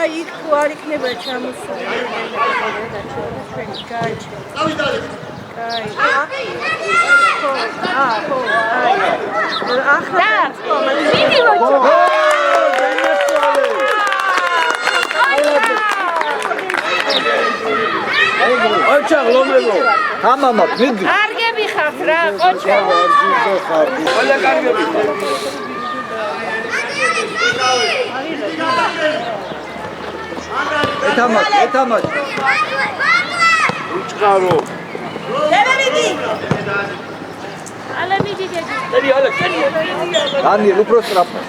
იქ თუ არ იქნება ჩამოსული ჩვენი გაიჩი. ოჩა ლომელო თამამა მიდი კარგები ხართ რა ყოჩა ყველა კარგები ეთამაშ უჩხარო დევიდი ალა მიდი დედი ალა კანი უფრო სწრაფად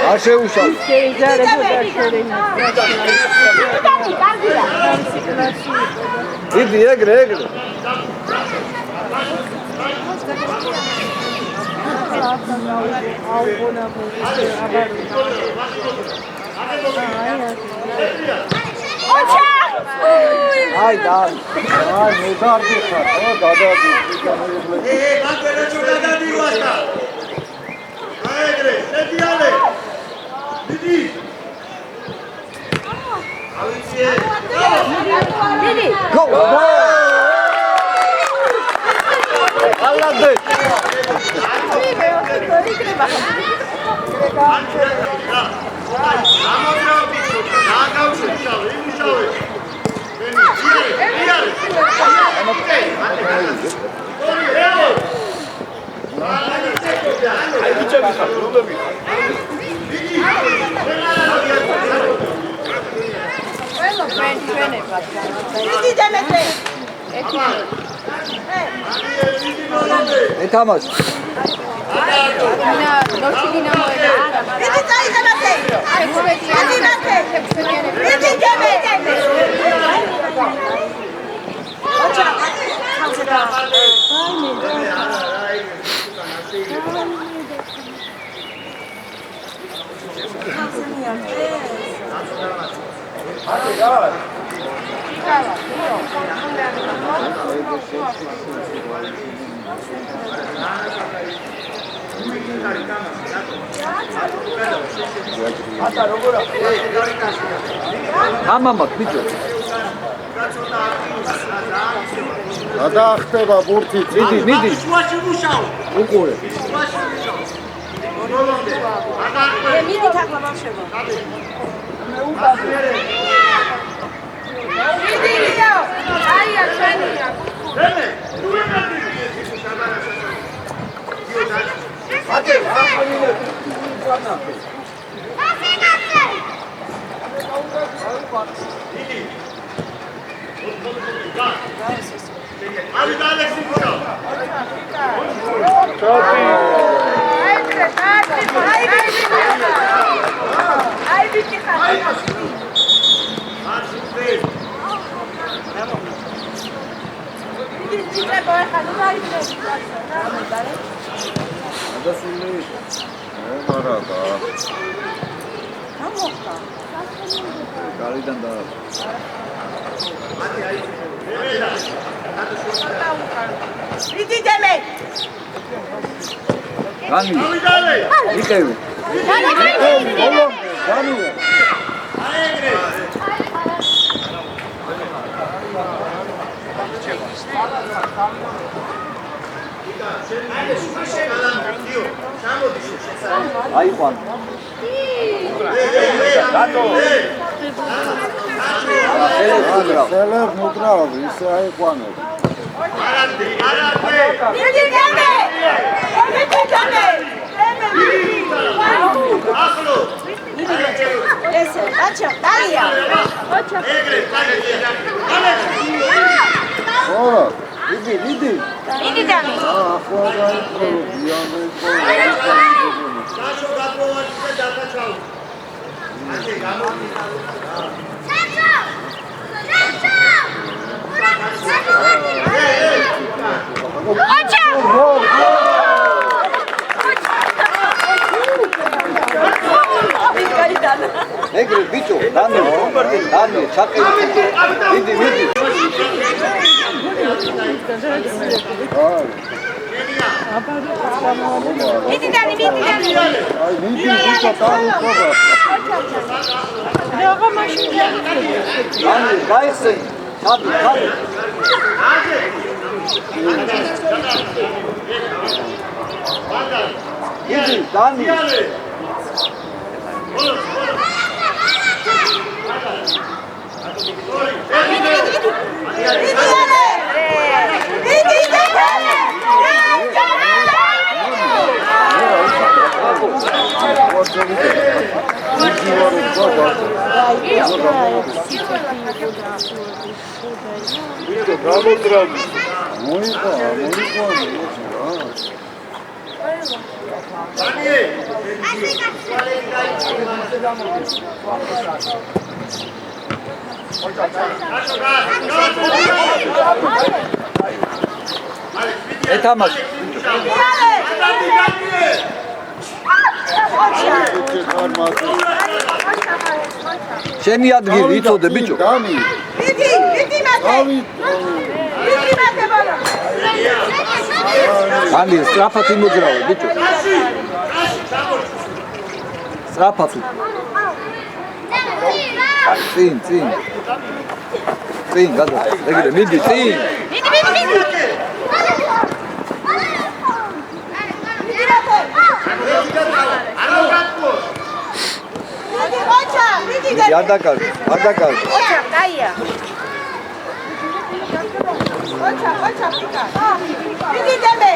არ შეუშალ დიდი ეგრე აი და აი მე გარდი ხარ გადადი მაგერაჩო გადადივასა აეგრე შედიალე დიდი ავიციე დიდი გო ალადე ეთამაშ ამამა ბიჭო გადაახტება ბურთი მიდი შუაში მუშაო უყურე შუაში მუშაო მიდი თახლა ბავშვებო მე უყურე მიდიო აია ჩვენია რემე თუ ემადი აკე აკონინე ვანაფე Ali da Alexi Fura. Chopi. Ai bici khali. Bici boy khali ai bici. ადასული მარადა გამოხდა. გარიდან და Bici deme. განი ავიდალე. იყევი ბოლო განი აეგრე. აიყვან სელებ მოკრავ ისე აიყვანებ არადე. Bici deme. Bici deme. ახლო. ესე, აჩა, დაია. აჩა. ეგრე, წაგეძია. ალექსი. ო დიდი მიდი დამი. ახლა გაიწრო დიამე გაშო გაპოვარი და დაკაჩავ. ასე გამოდი. საჩო! მიდი დანი აი მიდი ვიცა დაუყობა როგორ მაშინ გაიხსე ჩადი მიდი დანი ეთამაში შენი ადგილი იწოდე ბიჭო მიდი მათე ბოლო ანი სწრაფად იმოძრავე ბიჭო სწრაფად წინ გადა ეგრე მიდი წინ არ დაკარგე ოჩა დაია ოჩა პიკა მიდი დემე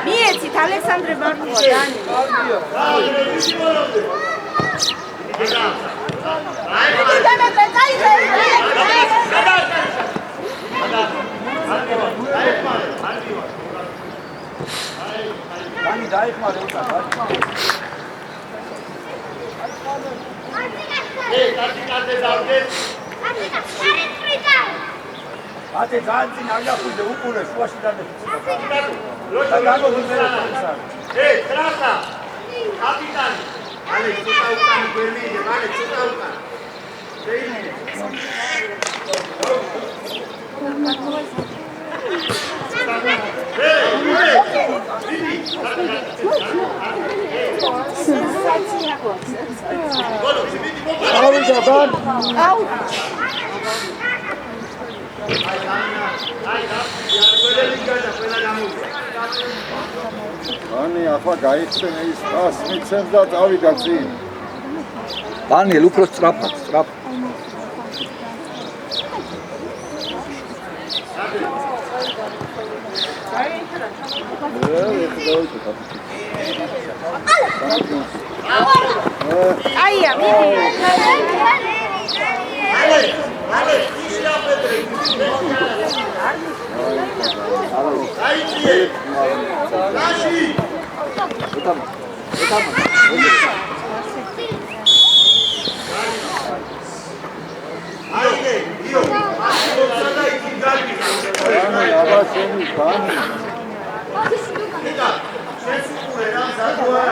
მიეცით ალექსანდრე ბარკოვა დანი მიდი დემე წაიღე Dani დაიხმარე უკან. კატე დავდე. ათე ძალიან წინ აღიახუზე უყურე შუაში დადე. როცა გამოგიწერა. ტრაფა. კაპიტანი. ale ცოტა უკან გვერდიე, ale ცოტა უკან. შეიძლება. Ani, ახლა გაიხსენე ის პას, მიცემს და წავიდა წინ. დანიელ, უფრო სწრაფად. აია, მიდი. ale, ისია პეტრე. აიჭი. ნაში. აიგე, იო, ასოცა და იქ გაგი. Ani, აბა შენი ბანი. იდა, შესუყურე რა საქმეა?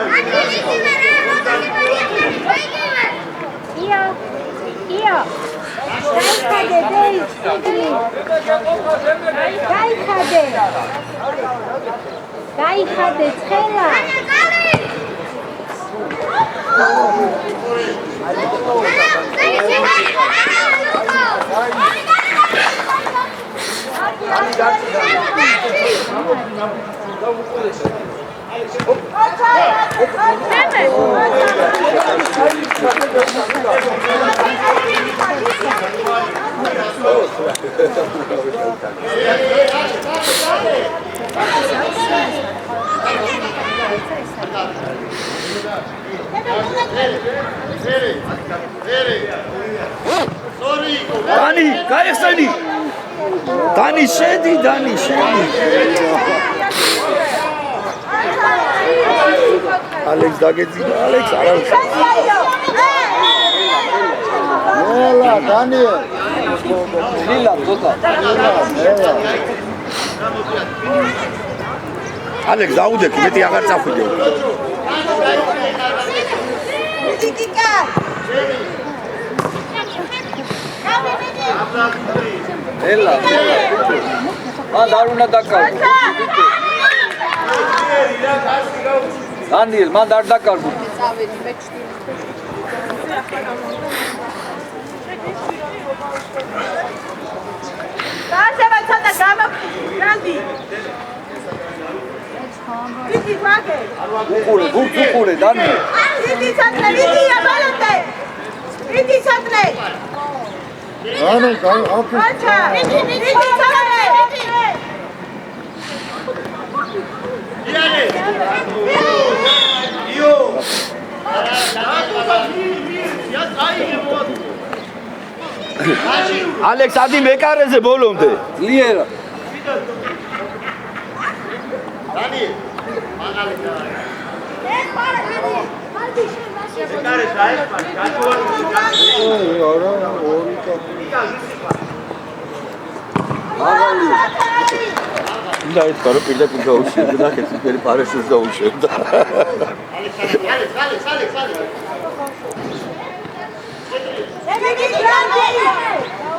ია. გაიხადე, გაიხადე, ცხელა. Dani, გაიხსენი. Dani, შედი. ალექს დაგეძინა, ალექს არ არის. Nela, Daniel. ლილა, ცოტა. Nela. ალექს დაუდექი, მეტი აღარ წახვიდე. ტიკიკა. ელა. მან არ უნდა დაკარგო. დანიელ, მან არ დაკარგო. წავედი მე ჩტი. დააჭება ცოტა გამა განდი. დიდი ვაგე. უყურე, უყურე, დანიელ. დიდი საწნე, დიდია ბალოტე. დიდი საწნე. ანუ აფი აჩა, დიდი საწნე. ალექს ადი მეკარეზე ბოლომდე. ძლიერა. დანი მაღალი და არა ორი და ეს კარო პირდაპირ გაუშვებდა და ეს პირდაპირ პარაშუტს გაუშვებდა.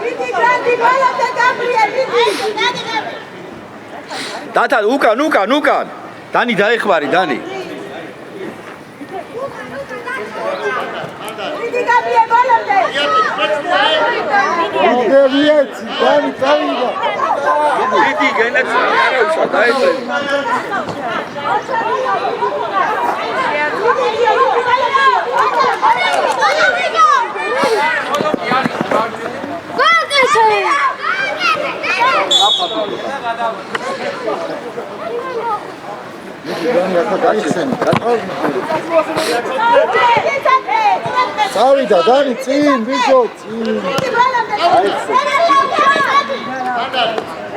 დიდი გრანდი ბალოტე გაბრიელ, დიდი. დათა უკან. დანი დაეხმარი, დანი. დიდი გაბრიელ ბალოტე. ვიეცი დანი წავიდა დიდი გენაცი არა უშვა დაეწე. დანი ახლა გაიხსენი წავიდა დანი წინ ბიჭო წინ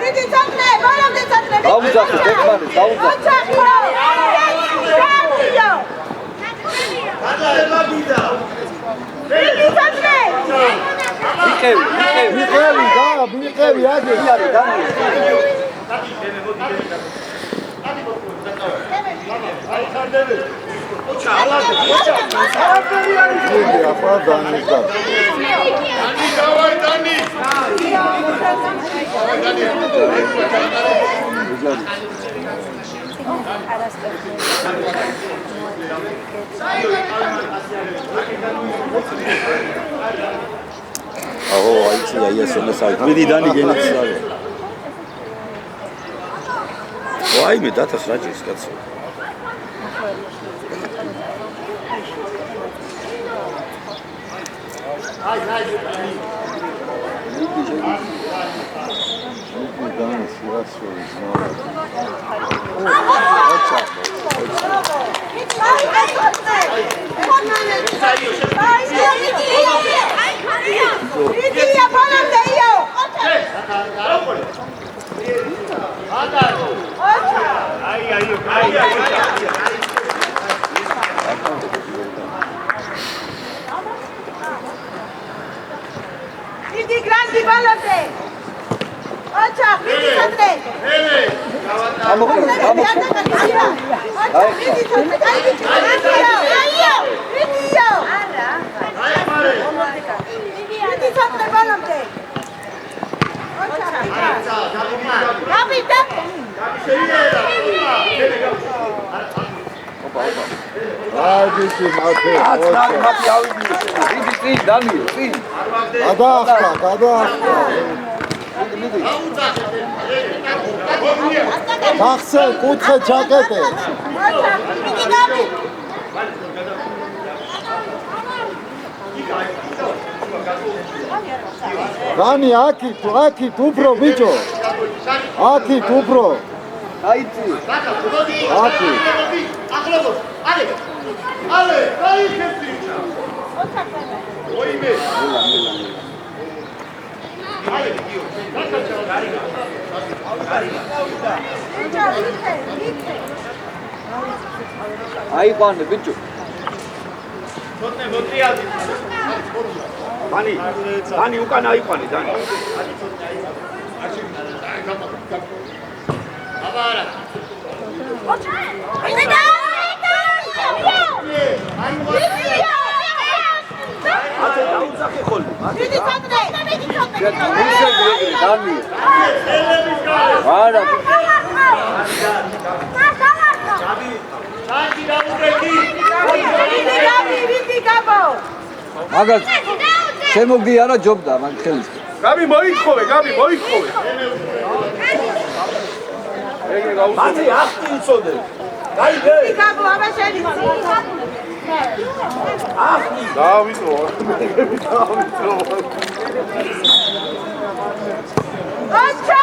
დიდი საწნე, ბალოტე საწნე. დაუძახე, დექმარი, დაუძახე. დიდი საწნე. მიყევი. მიყევი აგე არის დანიელ. ახლა დანი და აჰო, აიცი აიასონა საით. მიდი დანი გენაცი არა. ვაიმე დათას რაჭის კაცო. დანი სიასოლის დიდია ბალოტე იო. დიდი გრანდი ბალოტე. აჩა, დიდი საწნე. აიჩი მათე აცნარი მათი ავიდნენ. დიდი წინ დანიელ, წინ. გადაახტა გახსე კუთხე ჩაკეტე Dani, akit, უფრო ბიჭო. Akit, უფრო. აიცი. Akit. ახლობო. Ale, გაიქეთი. ოიმე. Ale, გიო. გაკაჩა გარიგა. აიყვანე ბიჭო. ცოტნე მოტრიალდი. Dani, უკან აიყვანე, Dani. აბარა. მაგას შემოგვდი არა ჯობდა მაგ ხელის. Gabi მოითხოვე. მათი ახტი იცოდე. გაიგე. გაბო აბა შენი. ახტი. დავიტო. ოჩა!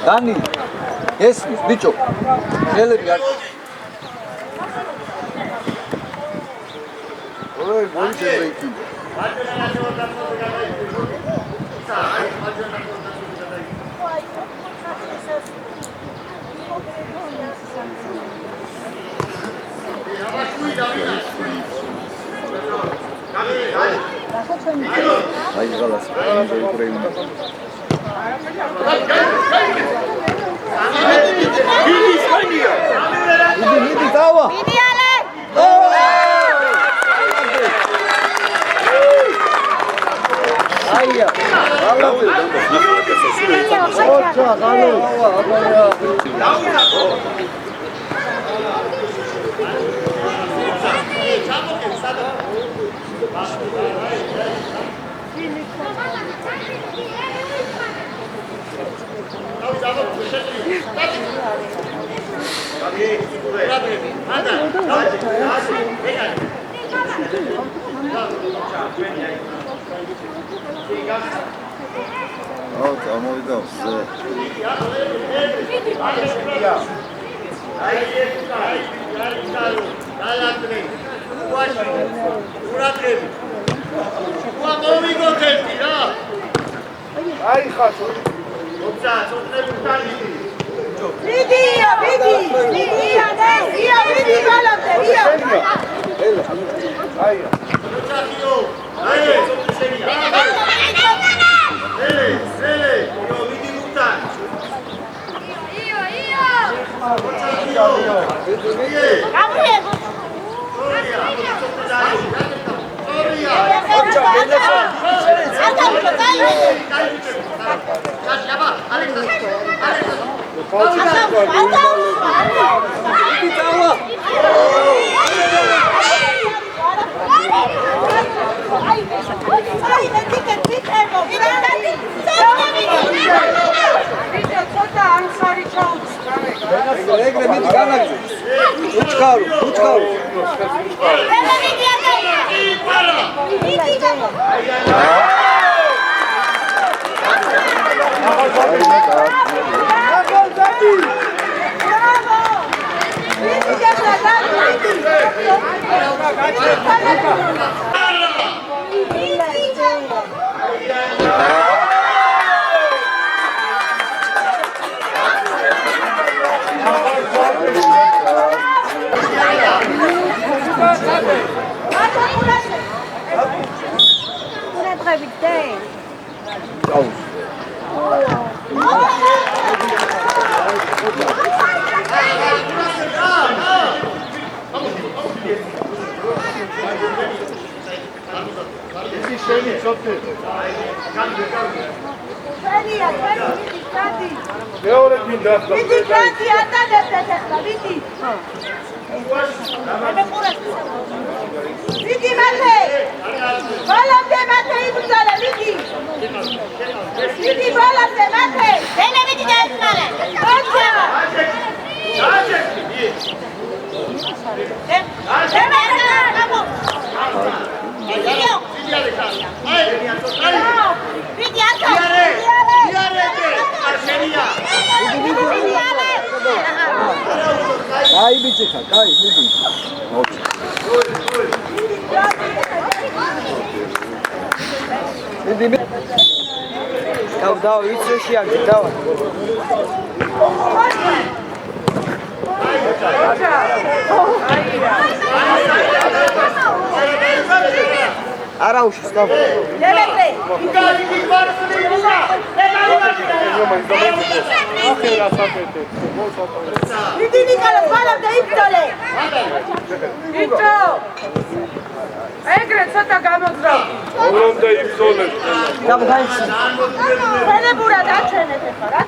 Dani, esmis, bicho. Gelebi ar. Oy, boyunca zeytin. Ay, galas. Ukrayna. Idi tava. Idi ale. Ayya. Vallahi. Ocha, galo. აუ წამოვიდა ზე აი ხაშო. Vidía, vidi balante, via. აი. Egre miti ganagzi. Uçkaru. მეორე მინდა Vidi canti andate, vidi. Vidi mate. Balante mate ibzala vidi. Vidi balante mate. Bene vidi dasmale. Ocha. Vidi ata. Ai bichika, kai, midi. Okay. Midi. Dau, isso aqui, dau. არა უშავს გაბო. დემეტრე. დიდი ნიკალა ბალამდა იფტოლე. იწო. ეგრე ცოტა გამოძრავ. ოღონდ იფსოლე. გაბო გაიცი. ფენებურა დაჩვენეთ ახლა რა.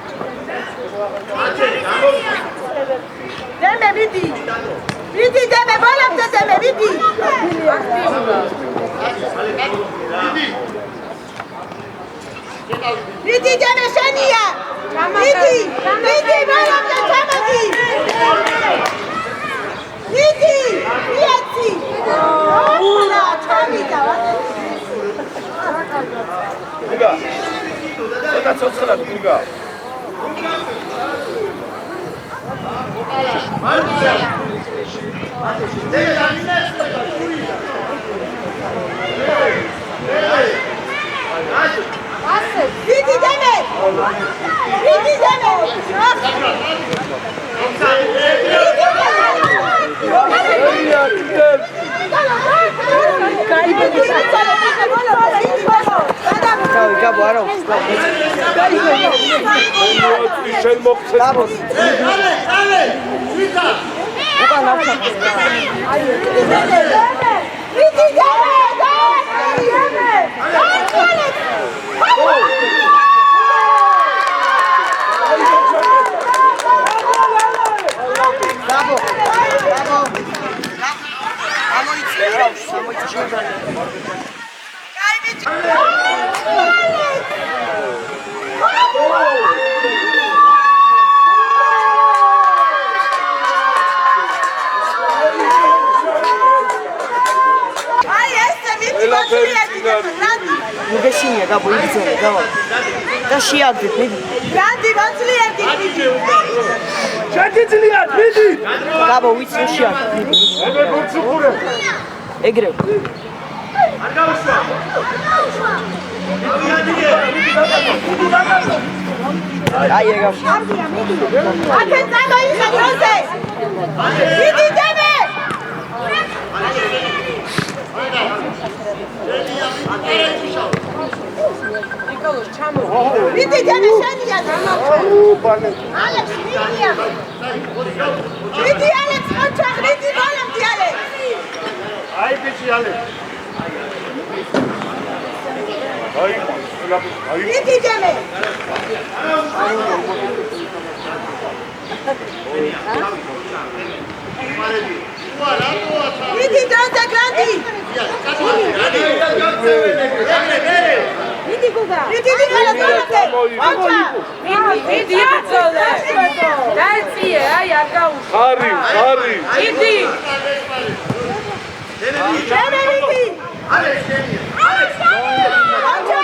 დემე მიდი. მიდი დემე ბალამდა დემე მიდი. მიდი დემე შენია. მიდი. მიდი ბალამდა ჩამოდი. მიდი. მიაცი. ოპლა ჩამიდა. გიგა. ცოტა ცოცხლად გიგა. მიდი დემე. მიდი დემე. გაბო არა უშავს. შენ მოხსენ. გაბო. Ale! Vita! უკან ახლა. მიდი დემე. დემე. გაბო. გაბო. ამოიცი არა უშავს. ამოიცი შეიძლება. მოგეშინია გაბო იგზავნა გაბო და შეაგდეთ მიდი განდი მოწლიებდი შეგიძლიათ მიდი გაბო ვიცი შეაგდეთ მიდი მე გულწუხურე ეგრე არ გავუშვა. აი ეგ აკენ წამოიღე დროზე მიდი დემე ნიკოლოს ჩამო. მიდი დემე შენია ალექს მიდია მიდი ალექს მოჩახ მიდი ბოლომდი ალექს აი ბიჭი ale. აი მიდი დემე მიდი დროზე გრანდი მიდი გუგა მიდი ნიკალა ბოლომდე მოჩა მიდი აწოლე. დაიწყიე, აი არ გაუშვა. ხარი მიდი. დემე მიდი Ale შენია. მოჩა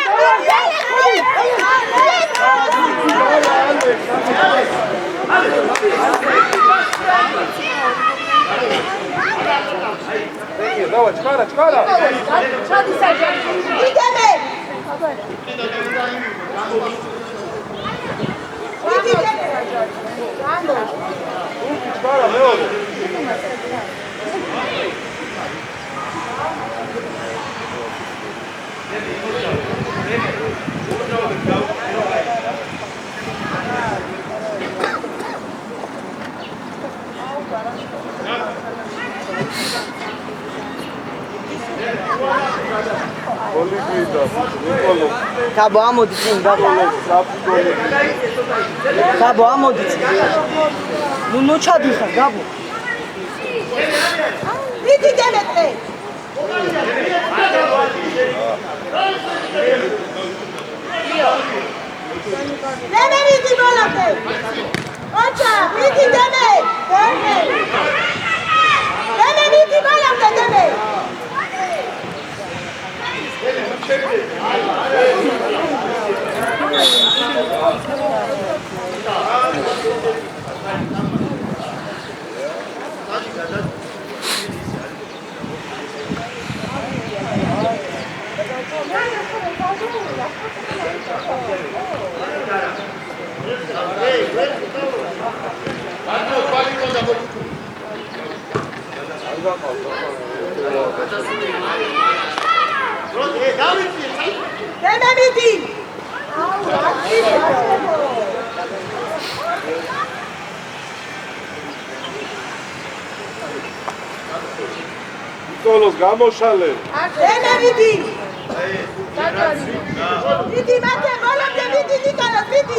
დავა ჩქარა ჩადი საჯარი მიდემე მიდი დემე ამო ჩქარა მეორე გაბო ამოდი წინ გაბო გაბო ამოდი წინ ნუ ჩადიხარ გაბო მიდი დემეტრე დემე მიდი ბოლომდე ოჩა მიდი დემე დემე მიდი ბოლომდე დემე დემემიდი ნიკოლოს გამოშალე. დემემიდი მიდი მათე ბოლომდე მიდი ნიკოლოს მიდი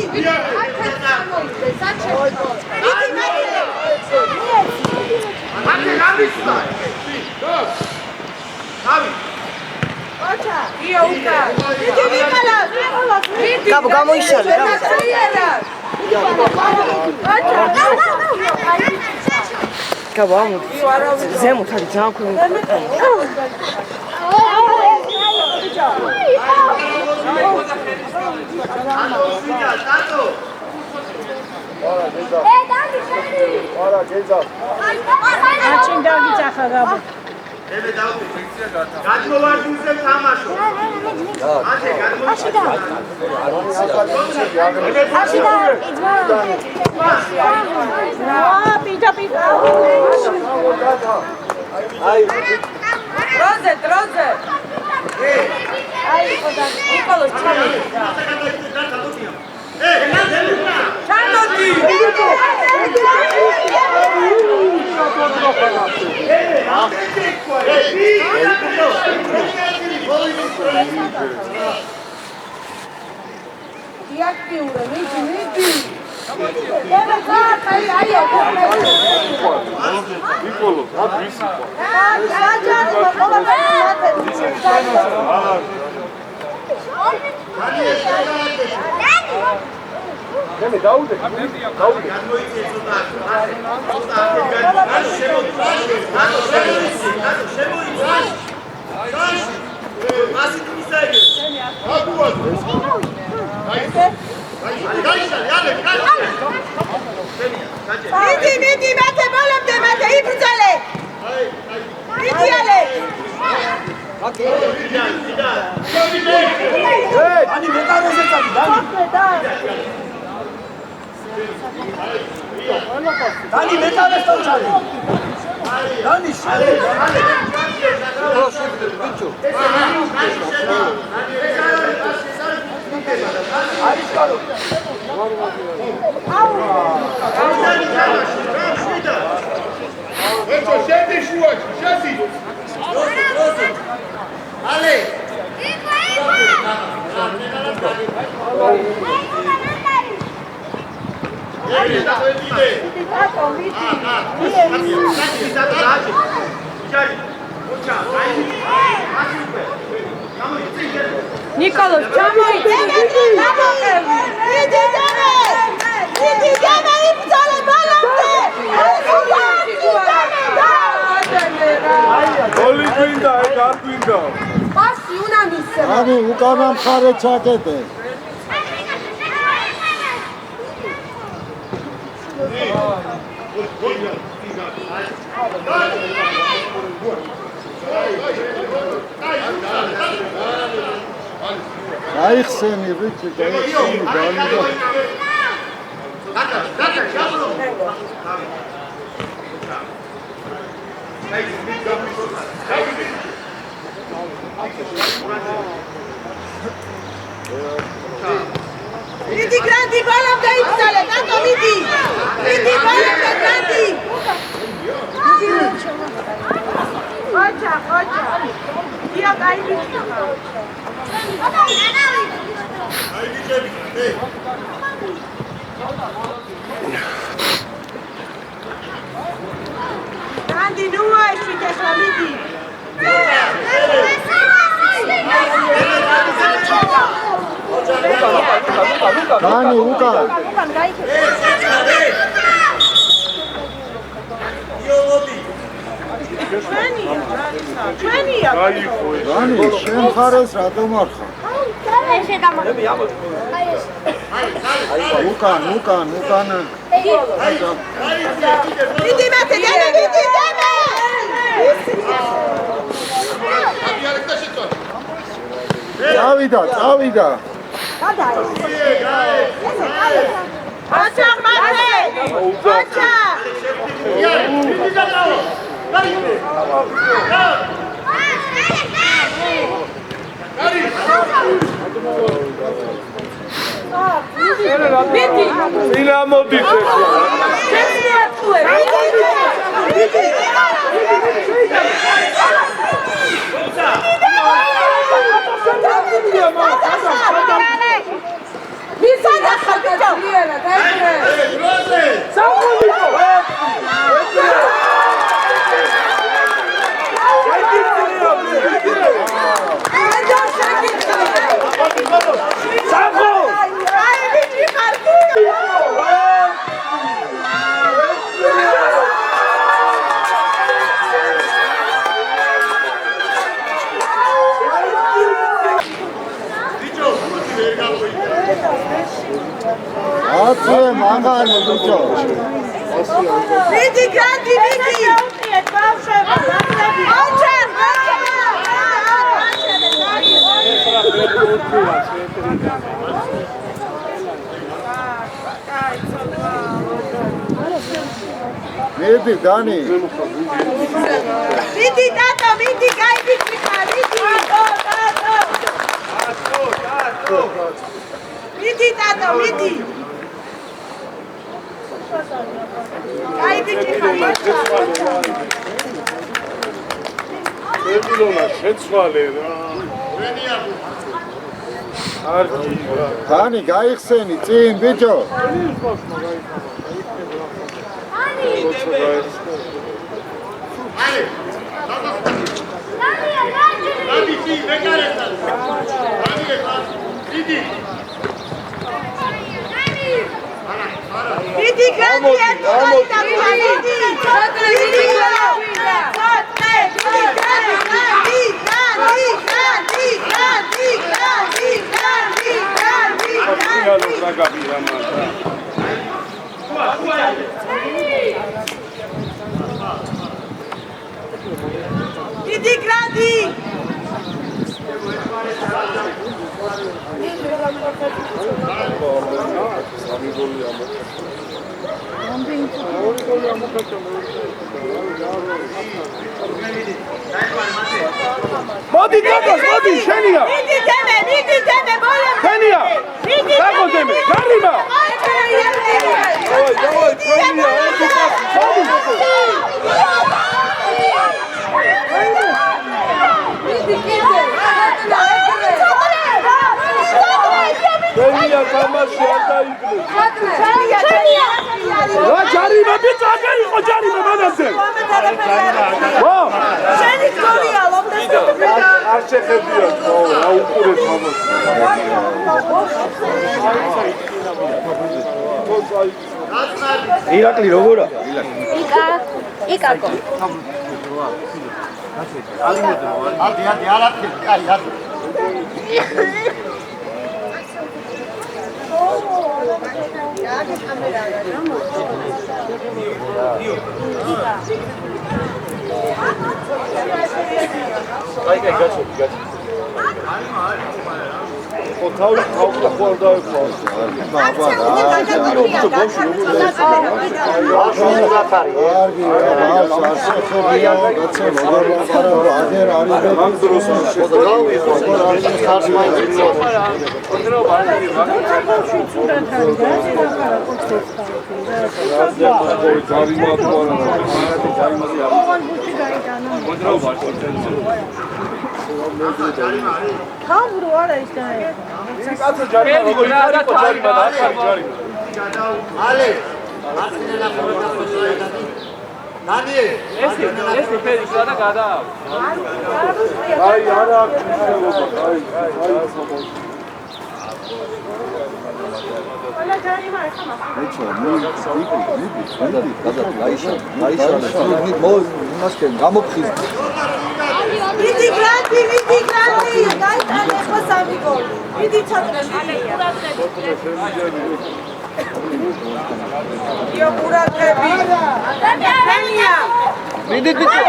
გამოიშალე ზემოთ არის ძალიან ქვემოთ არა გეძა აჩინდა გიწახა გაბო გადმოვარდნზე თამაშო. აშე დროზე. ნიკოლოს ჩამოდი. ჩამოდი. იაქტიურა, მიდი. ნიკოლო, რა ვისი ხო? მე დაუდე. მიდი მათე ბოლომდე მათე იბრძოლე მიდი ალე ani მეტაროზე წადი დანი მეტარეს წავჭარი დანი შალე არის კარო ეცო შედი შუაში, შედი. ალე. ნიკოლოს ჩამოიწი. გოლი გვინდა, არ გვინდა. პასი უნდა მისცე. ანუ უკანა მხარე ჩაკეტე. აიხსენი რიცი დაიხსენი დაიდა. მიდი გრანდი ბოლომდე იბრძოლე კატო მიდი ბოლომდე გრანდი ოჩა ია გაიჭი გრანდი ნუ აიში კესა მიდი Dani, Luka. Dani, შენ ხარეს რატომ არ ხარ? უკან. მიდი მათე, მიდი. წავიდა. ოჩა მათე. ოჩა. მიდი წინა მოდით აცლე მაღალი ბიჭო. მიდი გრანდი მიდი. აჩერ მიდი დანი. მიდი ტატო მიდი გაიბიჭი ხარ მიდი. მიდი ტატო მიდი. გაიბიჭი ხარ ელონა შეცვალე რა არგი რა დანი გაიხსენი წინ ბიჭო. მიდი გრანდი მიდი გრანდი მოდი დაგოს მოდი შენია მიდი დემე ბოლო შენია დაგო დემე გარიმა დავай შენია ერთი პასი შენია თამაში არ დაიგნეს რა ჯარიმა ბიჭო აგერ იყო ჯარიმა მანამდე ო შენი გოლია ლობდესტა არ შეხედია რა უყურეთ თამაში ირაკლი როგორა? იკაკო. ადი არაფერი კაი ადი აი გაჩვენე ხო თავი ხარ დაეყო ხავრო არა ის და კაცო ჯარიმა როგორ იკარიკო ჯარიმა და ახალი ჯარიმა ale აცნელა პროდუქტი ნანი ეს ფერი რა გადა აი არა შეიძლება აი ბიჭო მიდი გამოფხიზ მიდი გრანდი გაიტანე ხო სამი გოლი მიდი ჩატყე იო ყურადღები დემია მიდი ბიჭო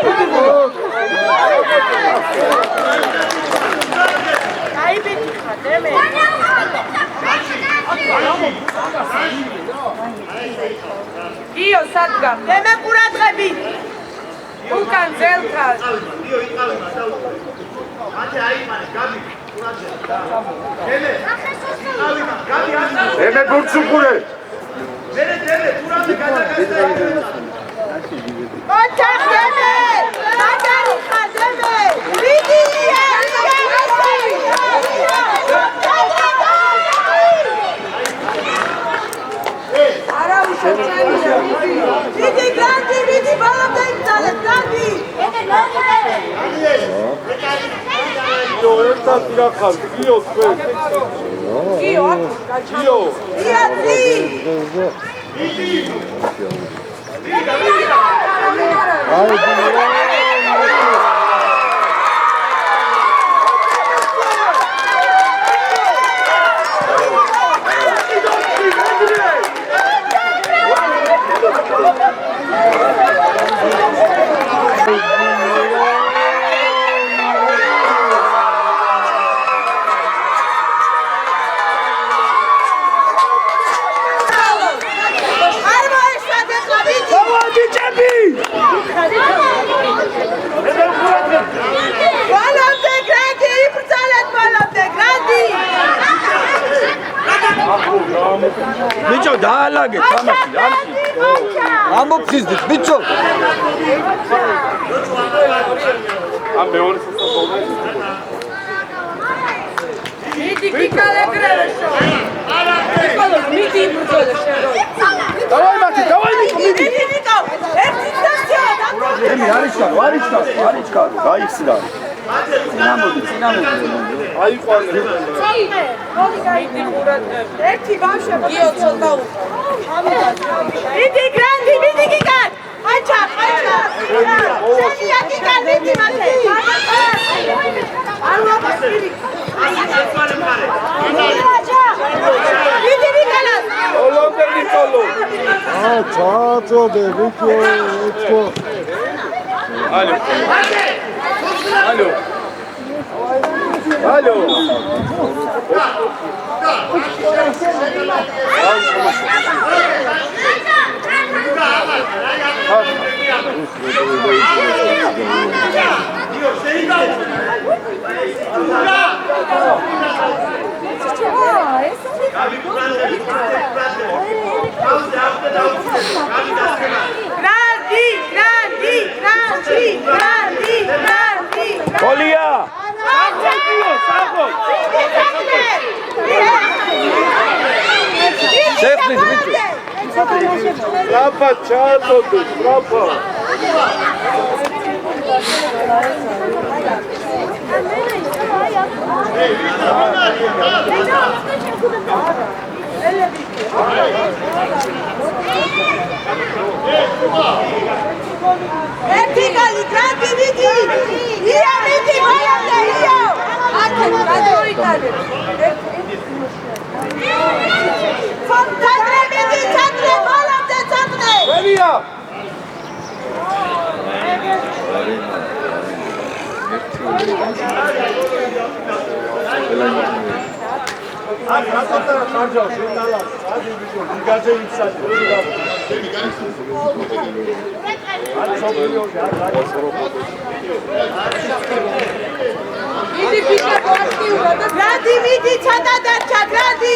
გაიბიჭი ხარ დემე იო სადგა დემე ყურადღები უკან ზელქა იო იყავი და ათე აიმანე გაბი ემე გურცუკურე ოჩახ დემე მაგარი ხადემე ვიდი ვიდი გრანდი ვიდი ბოლომდე იცალეთ გრანდი იო ერთად გახარ იო თქვენ გიო იაცი მიჩო დაალაგე თამაში არში ამოფხიზდით მიჩო ამ მეორე სასწაულზე მიდი გიკალეკრევეშო მიდი ბრძოლაშო Давай, Мати, давай, Нiko, მიდი. ერთი სტაცია ემი არიშკა გაიხსნა აიყვანე ერთი ბავშვები გიო ცოტა მიდი გრანდი მიდი გიგან აჩა შენია გიგან მიდი მათე არ ვაფასირი მიდი გიგანას ოლონდერ ნიკოლო ჩაწოდე ვიქო ეცო ალო ალო ალო Olha! შეფლით მიჩო ტრაპა ჩაწოდე ტრაპა ერთი გალი გრანდი მიდი ია მიდი მოიამდე ია აკე გადოიტანე ცადრე მიდი ცადრე ბოლომდე ცადრე ვერია გრანდი მიდი ცოტა დარჩა გრანდი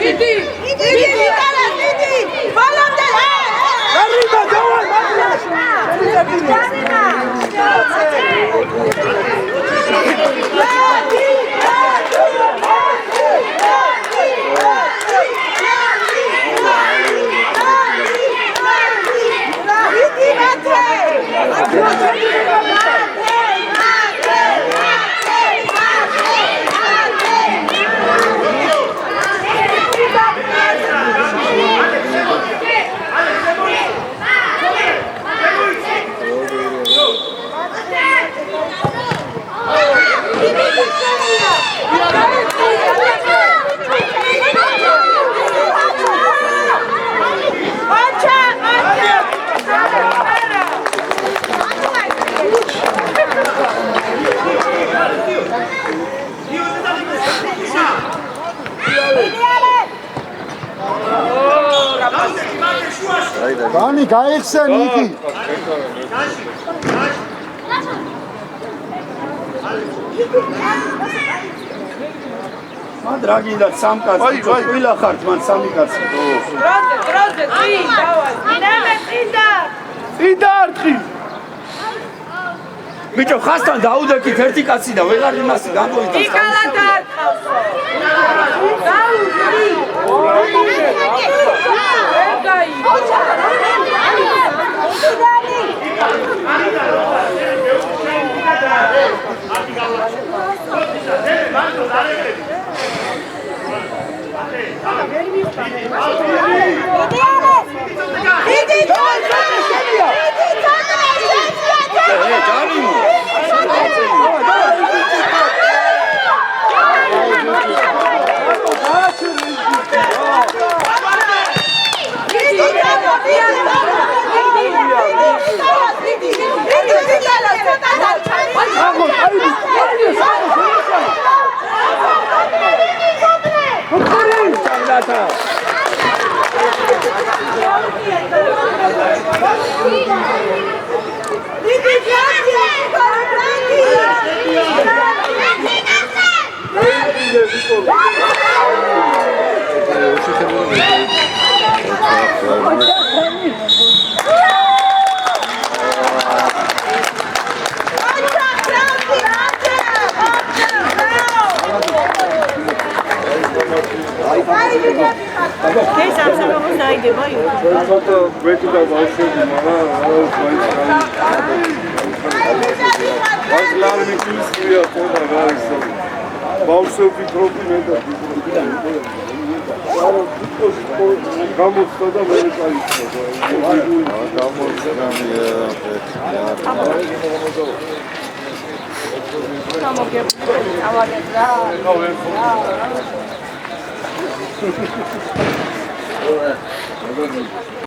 მიდი მიდი გალას მიდი ბოლომდე Arriba, давай, Dani, გაიხსენ იგი. მან რა გინდა სამ კაცი ყველა ხართ მან სამი კაცი დროზე, წინ, დავაი. მინამე წინდა. წინდა ართხი ბიჭო ხასთან დაუდექით ერთი კაცი და ვეღარ იმასი გამოიწას იკალა დაარხავსო. დაუდი. ეგაი.